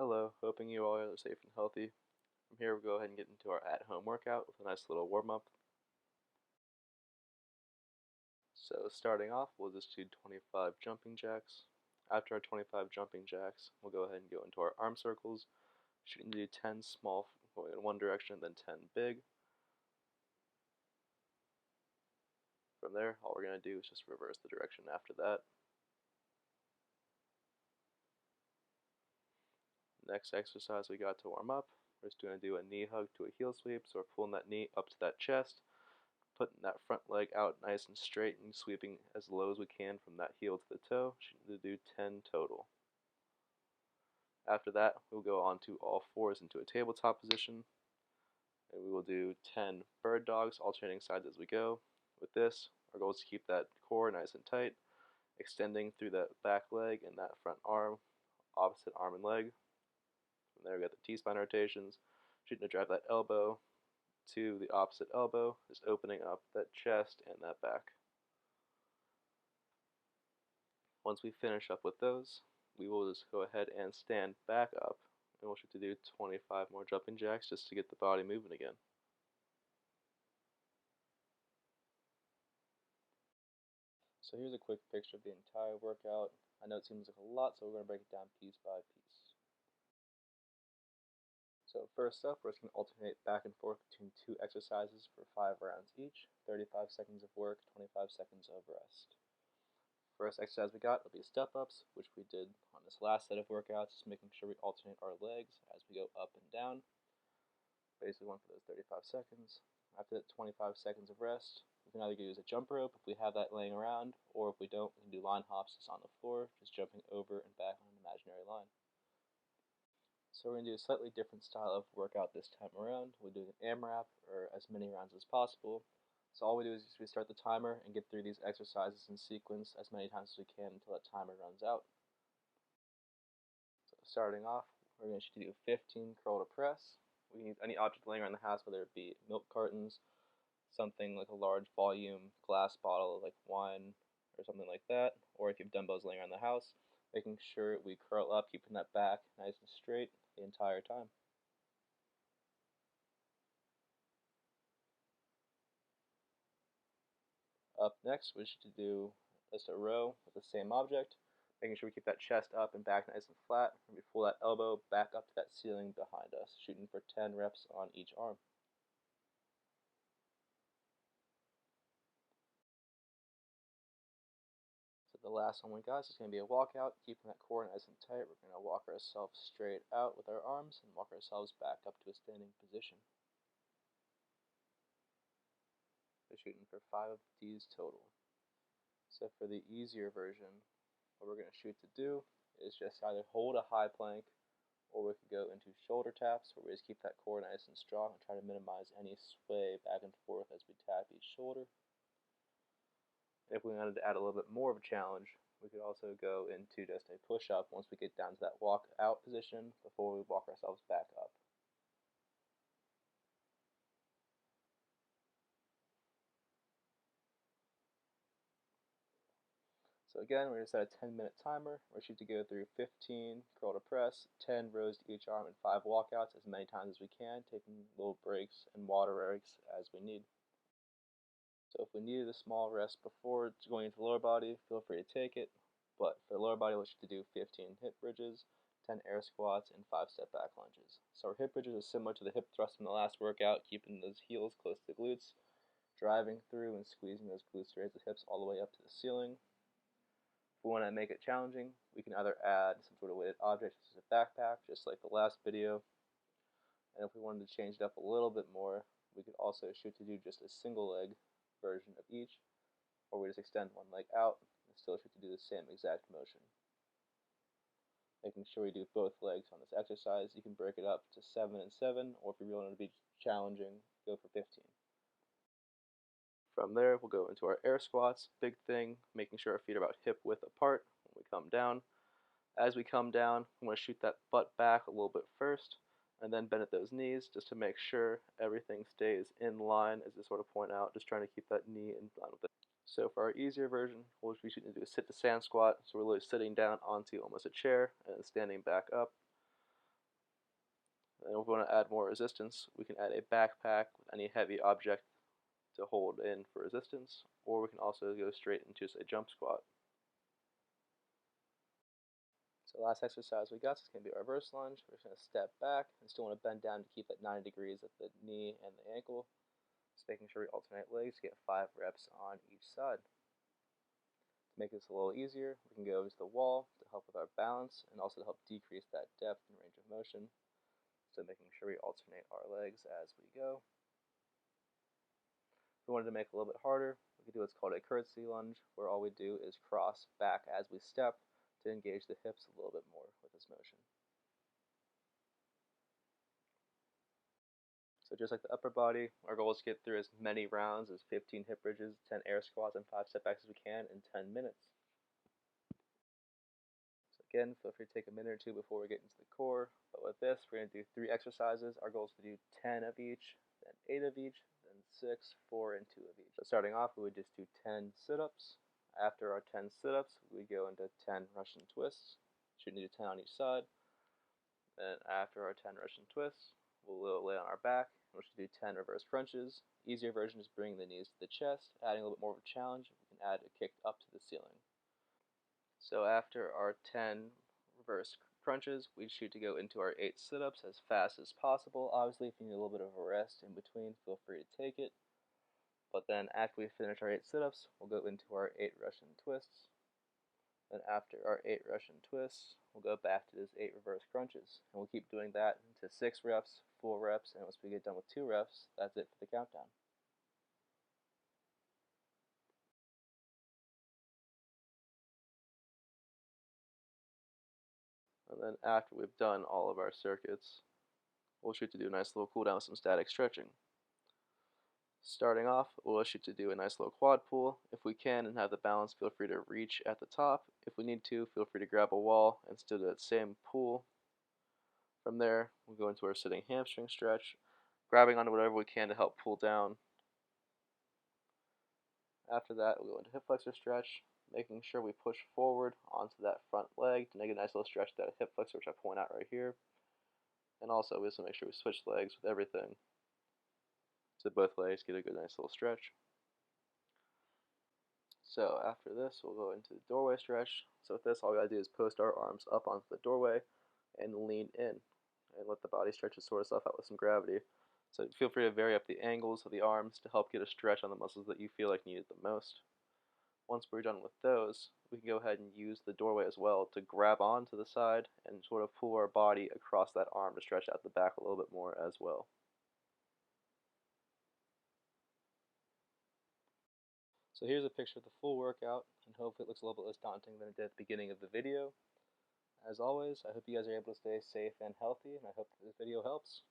Hello, hoping you all are safe and healthy. From here, we'll go ahead and get into our at-home workout with a nice little warm-up. So starting off, we'll just do 25 jumping jacks. After our 25 jumping jacks, we'll go ahead and go into our arm circles, shooting to do 10 small going in one direction, then 10 big. From there, all we're going to do is just reverse the direction after that. Next exercise we got to warm up, we're just going to do a knee hug to a heel sweep, so we're pulling that knee up to that chest, putting that front leg out nice and straight and sweeping as low as we can from that heel to the toe, shooting to do 10 total. After that, we'll go on to all fours into a tabletop position, and we will do 10 bird dogs, alternating sides as we go. With this, our goal is to keep that core nice and tight, extending through that back leg and that front arm, opposite arm and leg. From there, we got the T-spine rotations, shooting to drive that elbow to the opposite elbow, just opening up that chest and that back. Once we finish up with those, we will just go ahead and stand back up, and we'll shoot to do 25 more jumping jacks just to get the body moving again. So here's a quick picture of the entire workout. I know it seems like a lot, so we're going to break it down piece by piece. So first up, we're just going to alternate back and forth between two exercises for 5 rounds each, 35 seconds of work, 25 seconds of rest. First exercise we got will be step-ups, which we did on this last set of workouts, just making sure we alternate our legs as we go up and down. Basically one for those 35 seconds. After that 25 seconds of rest, we can either use a jump rope if we have that laying around, or if we don't, we can do line hops just on the floor, just jumping over and back on an imaginary line. So we're going to do a slightly different style of workout this time around. We'll do an AMRAP, or as many rounds as possible. So all we do is we start the timer and get through these exercises in sequence as many times as we can until that timer runs out. So starting off, we're going to do 15 curl to press. We can use any object laying around the house, whether it be milk cartons, something like a large volume glass bottle like wine or something like that, or if you have dumbbells laying around the house, making sure we curl up, keeping that back nice and straight the entire time. Up next, we should do just a row with the same object, making sure we keep that chest up and back nice and flat, and we pull that elbow back up to that ceiling behind us, shooting for 10 reps on each arm. So the last one we got is going to be a walkout, keeping that core nice and tight. We're going to walk ourselves straight out with our arms and walk ourselves back up to a standing position. We're shooting for 5 of these total. So for the easier version, what we're going to shoot to do is just either hold a high plank, or we could go into shoulder taps, where we just keep that core nice and strong and try to minimize any sway back and forth as we tap each shoulder. If we wanted to add a little bit more of a challenge, we could also go into just a push-up once we get down to that walk out position before we walk ourselves back up. So again, we're going to set a 10-minute timer. We're shooting to go through 15 curl to press, 10 rows to each arm, and 5 walkouts as many times as we can, taking little breaks and water breaks as we need. So if we needed a small rest before going into the lower body, feel free to take it. But for the lower body, we'll shoot to do 15 hip bridges, 10 air squats, and 5 step back lunges. So our hip bridges are similar to the hip thrust from the last workout, keeping those heels close to the glutes, driving through and squeezing those glutes to raise the hips all the way up to the ceiling. If we want to make it challenging, we can either add some sort of weighted object, such as a backpack, just like the last video. And if we wanted to change it up a little bit more, we could also shoot to do just a single leg version of each, or we just extend one leg out and still shoot to do the same exact motion. Making sure we do both legs on this exercise. You can break it up to 7 and 7, or if you really want to be challenging, go for 15. From there, we'll go into our air squats. Big thing, making sure our feet are about hip width apart when we come down. As we come down, we want to shoot that butt back a little bit first, and then bend at those knees just to make sure everything stays in line, as I sort of point out, just trying to keep that knee in line with it. So for our easier version, we'll be shooting to do a sit to stand squat. So we're really sitting down onto almost a chair and then standing back up. And if we want to add more resistance, we can add a backpack with any heavy object to hold in for resistance, or we can also go straight into a jump squat. So the last exercise we got is going to be our reverse lunge. We're just going to step back and still want to bend down to keep at 90 degrees at the knee and the ankle. Just making sure we alternate legs to get 5 reps on each side. To make this a little easier, we can go over to the wall to help with our balance and also to help decrease that depth and range of motion. So making sure we alternate our legs as we go. If we wanted to make it a little bit harder, we could do what's called a curtsy lunge, where all we do is cross back as we step to engage the hips a little bit more with this motion. So just like the upper body, our goal is to get through as many rounds as 15 hip bridges, 10 air squats, and 5 step backs as we can in 10 minutes. So again, feel free to take a minute or two before we get into the core. But with this, we're going to do 3 exercises. Our goal is to do 10 of each, then 8 of each, then 6, 4, and 2 of each. So starting off, we would just do 10 sit-ups. After our 10 sit-ups, we go into 10 Russian twists. Shouldn't do 10 on each side. Then after our 10 Russian twists, we'll lay on our back. We should do 10 reverse crunches. Easier version is bringing the knees to the chest, adding a little bit more of a challenge. We can add a kick up to the ceiling. So after our 10 reverse crunches, we shoot to go into our 8 sit-ups as fast as possible. Obviously, if you need a little bit of a rest in between, feel free to take it. But then after we finish our 8 sit-ups, we'll go into our 8 Russian twists. Then after our 8 Russian twists, we'll go back to those 8 reverse crunches. And we'll keep doing that into 6 reps, 4 reps, and once we get done with 2 reps, that's it for the countdown. And then after we've done all of our circuits, we'll shoot to do a nice little cool down with some static stretching. Starting off, we'll shoot to do a nice little quad pull. If we can and have the balance, feel free to reach at the top. If we need to, feel free to grab a wall and still do that same pull. From there, we'll go into our sitting hamstring stretch, grabbing onto whatever we can to help pull down. After that, we'll go into hip flexor stretch, making sure we push forward onto that front leg to make a nice little stretch to that hip flexor, which I point out right here. And also, we just make sure we switch legs with everything, so both legs get a good nice little stretch. So after this, we'll go into the doorway stretch. So with this, all we gotta do is post our arms up onto the doorway and lean in and let the body stretch its sort itself out with some gravity. So feel free to vary up the angles of the arms to help get a stretch on the muscles that you feel like need it the most. Once we're done with those, we can go ahead and use the doorway as well to grab onto the side and sort of pull our body across that arm to stretch out the back a little bit more as well. So here's a picture of the full workout, and hopefully it looks a little bit less daunting than it did at the beginning of the video. As always, I hope you guys are able to stay safe and healthy, and I hope this video helps.